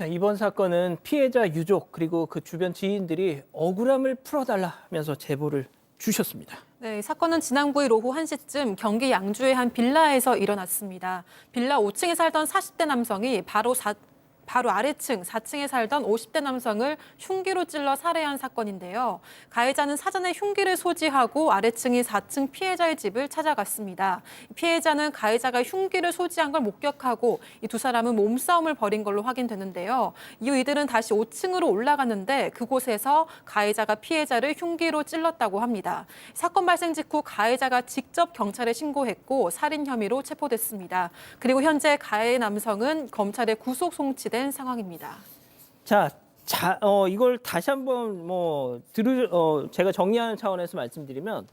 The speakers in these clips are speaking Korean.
자, 이번 사건은 피해자 유족 그리고 그 주변 지인들이 억울함을 풀어달라면서 제보를 주셨습니다. 네, 이 사건은 지난 9일 오후 1시쯤 경기 양주의 한 빌라에서 일어났습니다. 빌라 5층에 살던 40대 남성이 바로 아래층 4층에 살던 50대 남성을 흉기로 찔러 살해한 사건인데요. 가해자는 사전에 흉기를 소지하고 아래층인 4층 피해자의 집을 찾아갔습니다. 피해자는 가해자가 흉기를 소지한 걸 목격하고 이 두 사람은 몸싸움을 벌인 걸로 확인되는데요. 이후 이들은 다시 5층으로 올라갔는데 그곳에서 가해자가 피해자를 흉기로 찔렀다고 합니다. 사건 발생 직후 가해자가 직접 경찰에 신고했고 살인 혐의로 체포됐습니다. 그리고 현재 가해 남성은 검찰에 구속 송치된 상황입니다. 자, 이걸 다시 한번 제가 정리하는 차원에서 말씀드리면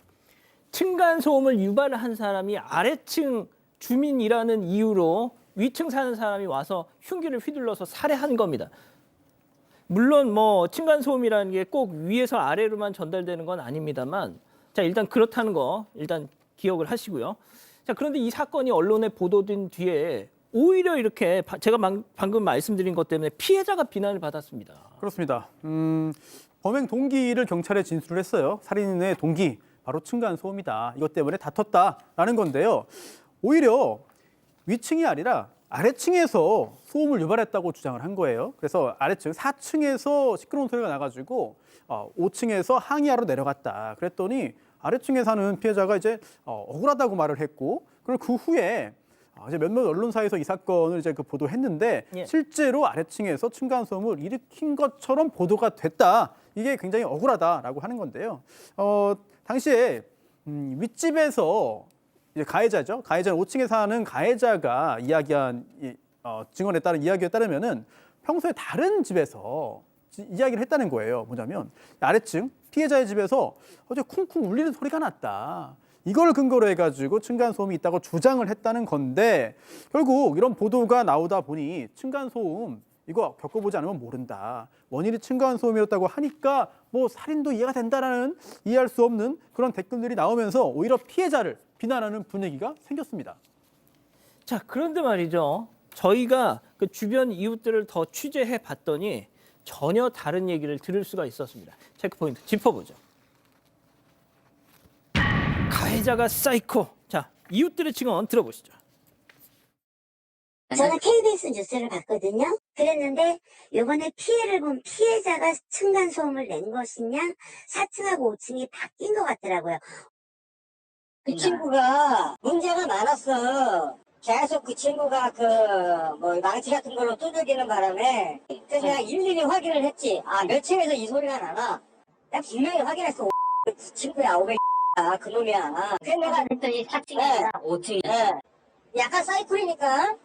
층간 소음을 유발한 사람이 아래층 주민이라는 이유로 위층 사는 사람이 와서 흉기를 휘둘러서 살해한 겁니다. 물론 층간 소음이라는 게 꼭 위에서 아래로만 전달되는 건 아닙니다만, 자, 일단 그렇다는 거 일단 기억을 하시고요. 자, 그런데 이 사건이 언론에 보도된 뒤에 오히려 이렇게 제가 방금 말씀드린 것 때문에 피해자가 비난을 받았습니다. 그렇습니다. 범행 동기를 경찰에 진술을 했어요. 살인의 동기, 바로 층간 소음이다. 이것 때문에 다퉜다라는 건데요. 오히려 위층이 아니라 아래층에서 소음을 유발했다고 주장을 한 거예요. 그래서 아래층 4층에서 시끄러운 소리가 나가지고 5층에서 항의하러 내려갔다. 그랬더니 아래층에 사는 피해자가 이제 억울하다고 말을 했고, 그리고 그 후에 이제 몇몇 언론사에서 이 사건을 이제 보도했는데 예. 실제로 아래층에서 층간소음을 일으킨 것처럼 보도가 됐다. 이게 굉장히 억울하다라고 하는 건데요. 당시에 윗집에서 이제 가해자죠. 가해자는 5층에 사는 가해자가 이야기한 증언에 따른 이야기에 따르면은 평소에 다른 집에서 이야기를 했다는 거예요. 뭐냐면 아래층 피해자의 집에서 어제 쿵쿵 울리는 소리가 났다. 이걸 근거로 해가지고 층간소음이 있다고 주장을 했다는 건데, 결국 이런 보도가 나오다 보니 층간소음 이거 겪어보지 않으면 모른다. 원인이 층간소음이었다고 하니까 살인도 이해가 된다라는 이해할 수 없는 그런 댓글들이 나오면서 오히려 피해자를 비난하는 분위기가 생겼습니다. 자, 그런데 말이죠. 저희가 그 주변 이웃들을 더 취재해 봤더니 전혀 다른 얘기를 들을 수가 있었습니다. 체크포인트 짚어보죠. 가해자가 사이코. 자, 이웃들의 증언 들어보시죠. 저는 KBS 뉴스를 봤거든요. 그랬는데 이번에 피해를 본 피해자가 층간소음을 낸 것이냐 4층하고 5층이 바뀐 것 같더라고요. 그 친구가 문제가 많았어. 계속 그 친구가 망치 같은 걸로 두들기는 바람에 그래서 내가 일일이 확인을 했지. 몇 층에서 이 소리가 나나? 내가 분명히 확인했어. 그 친구야, 500 그놈이야. 그래서 내가 했더니 4층이 아니라 5층이었어요. 약간 사이클이니까.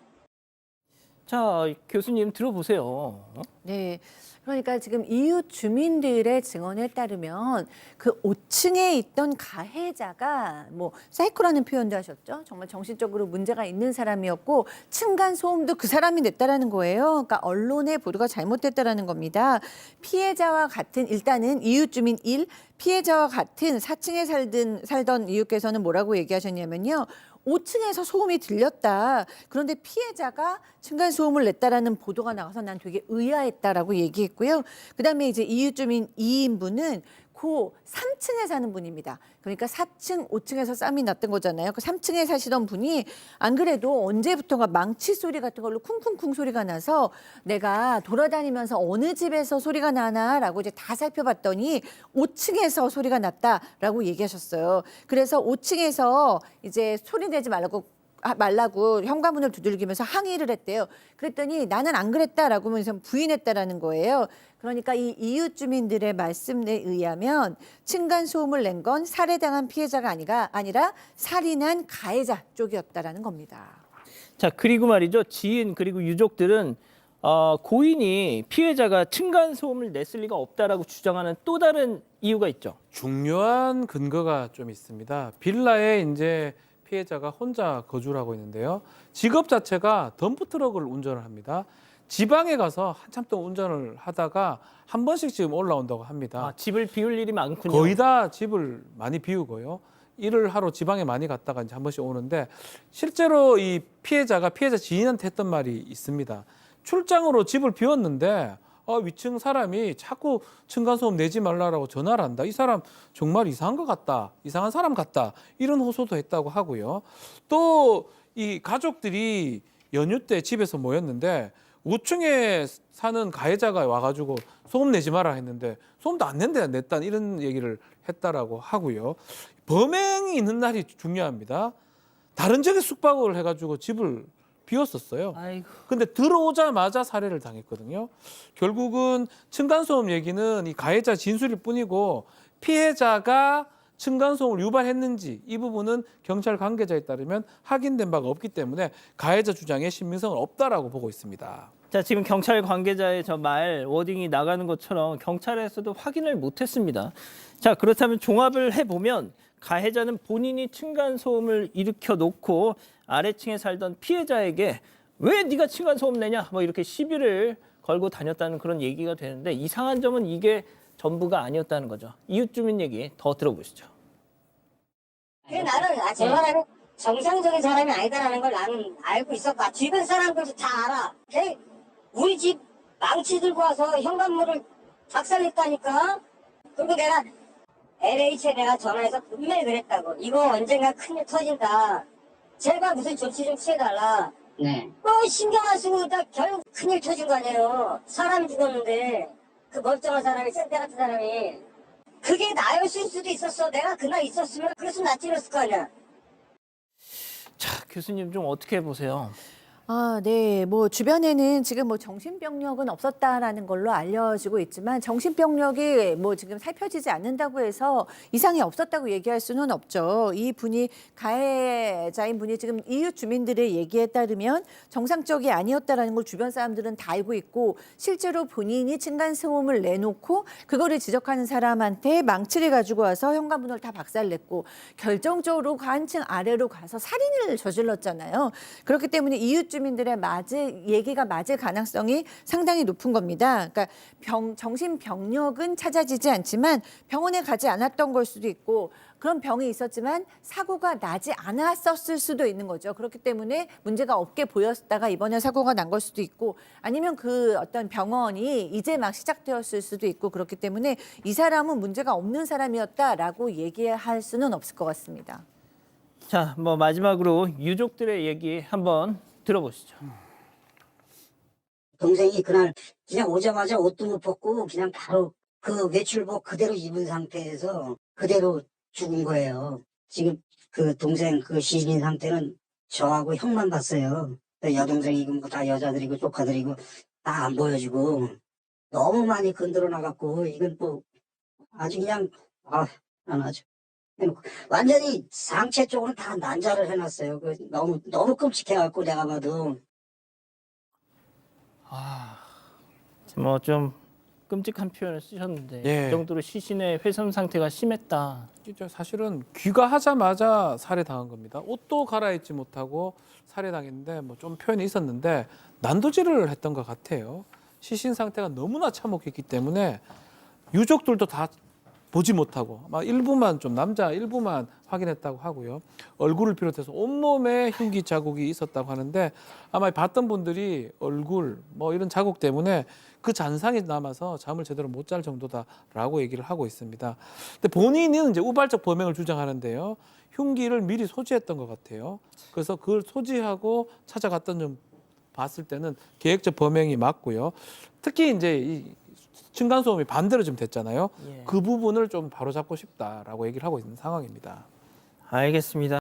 자, 교수님 들어보세요. 네. 그러니까 지금 이웃 주민들의 증언에 따르면 그 5층에 있던 가해자가 사이코라는 표현도 하셨죠. 정말 정신적으로 문제가 있는 사람이었고 층간 소음도 그 사람이 냈다라는 거예요. 그러니까 언론의 보도가 잘못됐다라는 겁니다. 피해자와 같은 일단은 이웃 주민 1, 피해자와 같은 4층에 살던 이웃께서는 뭐라고 얘기하셨냐면요. 5층에서 소음이 들렸다. 그런데 피해자가 층간소음을 냈다라는 보도가 나와서 난 되게 의아했다라고 얘기했고요. 그다음에 이제 이웃 주민 2인분은 그 3층에 사는 분입니다. 그러니까 4층, 5층에서 싸움이 났던 거잖아요. 그 3층에 사시던 분이 안 그래도 언제부턴가 망치 소리 같은 걸로 쿵쿵쿵 소리가 나서 내가 돌아다니면서 어느 집에서 소리가 나나라고 이제 다 살펴봤더니 5층에서 소리가 났다라고 얘기하셨어요. 그래서 5층에서 이제 소리 내지 말라고 현관문을 두들기면서 항의를 했대요. 그랬더니 나는 안 그랬다라고 하면서 부인했다라는 거예요. 그러니까 이 이웃 주민들의 말씀에 의하면 층간소음을 낸 건 살해당한 피해자가 아니라 살인한 가해자 쪽이었다라는 겁니다. 자, 그리고 말이죠. 지인 그리고 유족들은 고인이 피해자가 층간소음을 냈을 리가 없다라고 주장하는 또 다른 이유가 있죠. 중요한 근거가 좀 있습니다. 빌라에 이제 피해자가 혼자 거주를 하고 있는데요. 직업 자체가 덤프트럭을 운전을 합니다. 지방에 가서 한참 동안 운전을 하다가 한 번씩 지금 올라온다고 합니다. 집을 비울 일이 많군요. 거의 다 집을 많이 비우고요. 일을 하러 지방에 많이 갔다가 이제 한 번씩 오는데 실제로 이 피해자 지인한테 했던 말이 있습니다. 출장으로 집을 비웠는데 위층 사람이 자꾸 층간소음 내지 말라라고 전화를 한다. 이 사람 정말 이상한 것 같다. 이상한 사람 같다. 이런 호소도 했다고 하고요. 또 이 가족들이 연휴 때 집에서 모였는데 5층에 사는 가해자가 와가지고 소음 내지 마라 했는데 소음도 안 냈다 이런 얘기를 했다라고 하고요. 범행이 있는 날이 중요합니다. 다른 지역에 숙박을 해가지고 집을 비웠었어요. 아이고. 근데 들어오자마자 살해를 당했거든요. 결국은 층간소음 얘기는 이 가해자 진술일 뿐이고 피해자가 층간소음을 유발했는지 이 부분은 경찰 관계자에 따르면 확인된 바가 없기 때문에 가해자 주장에 신빙성은 없다라고 보고 있습니다. 자, 지금 경찰 관계자의 저 말 워딩이 나가는 것처럼 경찰에서도 확인을 못했습니다. 자, 그렇다면 종합을 해보면 가해자는 본인이 층간소음을 일으켜 놓고 아래층에 살던 피해자에게 왜 네가 층간소음 내냐 뭐 이렇게 시비를 걸고 다녔다는 그런 얘기가 되는데 이상한 점은 이게 전부가 아니었다는 거죠. 이웃 주민 얘기 더 들어보시죠. 나는 저 사람이 정상적인 사람이 아니다라는 걸 나는 알고 있었고 주변 사람들도 다 알아. 우리 집 망치 들고 와서 현관문을 박살냈다니까. 그리고 내가 LH에 내가 전화해서 분명히 그랬다고. 이거 언젠가 큰일 터진다. 제발 무슨 조치 좀 취해달라. 네. 신경 안 쓰고 다 결국 큰일 터진 거 아니에요. 사람이 죽었는데 그 멀쩡한 사람이 센터 같은 사람이 그게 나였을 수도 있었어. 내가 그날 있었으면 그랬으면 나 찔렀을 거 아니야. 자, 교수님 좀 어떻게 보세요? 네. 뭐 주변에는 지금 뭐 정신병력은 없었다라는 걸로 알려지고 있지만 정신병력이 뭐 지금 살펴지지 않는다고 해서 이상이 없었다고 얘기할 수는 없죠. 이 분이 가해자인 분이 지금 이웃 주민들의 얘기에 따르면 정상적이 아니었다라는 걸 주변 사람들은 다 알고 있고 실제로 본인이 층간소음을 내놓고 그거를 지적하는 사람한테 망치를 가지고 와서 현관문을 다 박살냈고 결정적으로 그 한층 아래로 가서 살인을 저질렀잖아요. 그렇기 때문에 이웃 주민들의 얘기가 맞을 가능성이 상당히 높은 겁니다. 그러니까 정신병력은 찾아지지 않지만 병원에 가지 않았던 걸 수도 있고 그런 병이 있었지만 사고가 나지 않았었을 수도 있는 거죠. 그렇기 때문에 문제가 없게 보였다가 이번에 사고가 난 걸 수도 있고 아니면 그 어떤 병원이 이제 막 시작되었을 수도 있고 그렇기 때문에 이 사람은 문제가 없는 사람이었다라고 얘기할 수는 없을 것 같습니다. 자, 뭐 마지막으로 유족들의 얘기 한번 들어보시죠. 동생이 그날 그냥 오자마자 옷도 못 벗고 그냥 바로 그 외출복 그대로 입은 상태에서 그대로 죽은 거예요. 지금 그 동생 그 시신 상태는 저하고 형만 봤어요. 여동생이고 뭐 다 여자들이고 조카들이고 다 안 보여지고 너무 많이 건드려 나갔고 이건 뭐 아주 그냥 안 하죠. 완전히 상체 쪽으로 다 난자를 해놨어요. 너무 끔찍해갖고 내가 봐도. 뭐 좀 끔찍한 표현을 쓰셨는데 예. 그 정도로 시신의 훼손 상태가 심했다. 진짜 사실은 귀가하자마자 살해당한 겁니다. 옷도 갈아입지 못하고 살해당했는데 뭐 좀 표현이 있었는데 난도질을 했던 것 같아요. 시신 상태가 너무나 참혹했기 때문에 유족들도 다 보지 못하고 막 일부만 좀 남자 일부만 확인했다고 하고요. 얼굴을 비롯해서 온몸에 흉기 자국이 있었다고 하는데 아마 봤던 분들이 얼굴 뭐 이런 자국 때문에 그 잔상이 남아서 잠을 제대로 못 잘 정도다라고 얘기를 하고 있습니다. 근데 본인은 이제 우발적 범행을 주장하는데요. 흉기를 미리 소지했던 것 같아요. 그래서 그걸 소지하고 찾아갔던 점 봤을 때는 계획적 범행이 맞고요. 특히 이제 이 층간소음이 반대로 좀 됐잖아요. 예. 그 부분을 좀 바로잡고 싶다라고 얘기를 하고 있는 상황입니다. 알겠습니다.